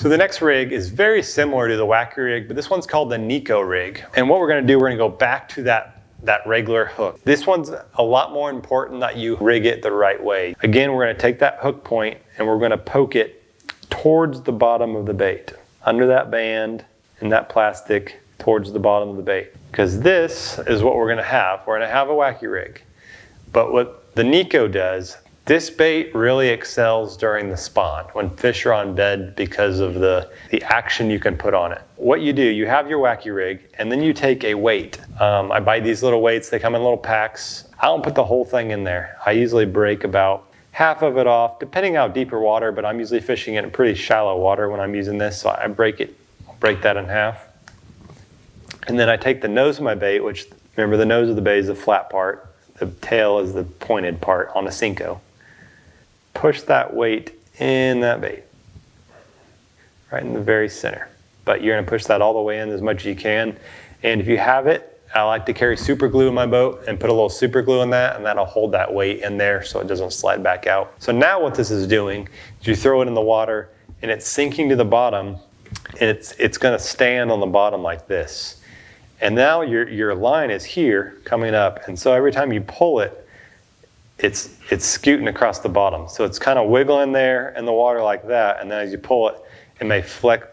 So the next rig is very similar to the wacky rig, but this one's called the NEKO Rig. And what we're gonna do, we're gonna go back to that regular hook. This one's a lot more important that you rig it the right way. Again, we're gonna take that hook point and we're gonna poke it towards the bottom of the bait, under that band and that plastic towards the bottom of the bait. Because this is what we're gonna have. We're gonna have a wacky rig. But what the NEKO does, this bait really excels during the spawn, when fish are on bed because of the action you can put on it. What you do, you have your wacky rig, and then you take a weight. I buy these little weights, they come in little packs. I don't put the whole thing in there. I usually break about half of it off, depending how deeper water, but I'm usually fishing in pretty shallow water when I'm using this, so I break that in half. And then I take the nose of my bait, which, remember, the nose of the bait is the flat part, the tail is the pointed part on a SENKO. Push that weight in that bait, right in the very center. But you're gonna push that all the way in as much as you can. And if you have it, I like to carry super glue in my boat and put a little super glue in that, and that'll hold that weight in there so it doesn't slide back out. So now what this is doing is you throw it in the water and it's sinking to the bottom, and it's gonna stand on the bottom like this. And now your line is here coming up, and so every time you pull it, it's scooting across the bottom. So it's kind of wiggling there in the water like that, and then as you pull it, it may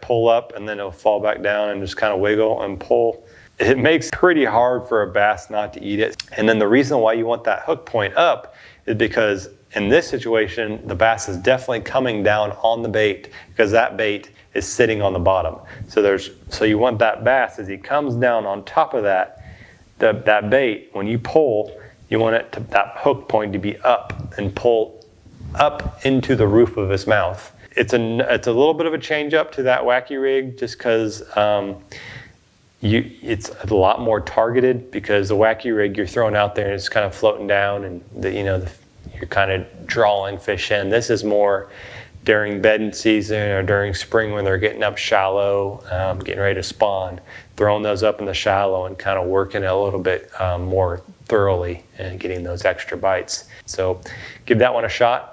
pull up, and then it'll fall back down and just kind of wiggle and pull. It makes it pretty hard for a bass not to eat it. And then the reason why you want that hook point up is because in this situation, the bass is definitely coming down on the bait because that bait is sitting on the bottom. So you want that bass, as he comes down on top of that bait, when you pull, you want that hook point to be up and pull up into the roof of his mouth. It's a little bit of a change up to that wacky rig, just because it's a lot more targeted, because the wacky rig you're throwing out there and it's kind of floating down, and you're kind of drawing fish in. This is more during bedding season or during spring when they're getting up shallow, getting ready to spawn, throwing those up in the shallow and kind of working it a little bit more thoroughly and getting those extra bites. So give that one a shot.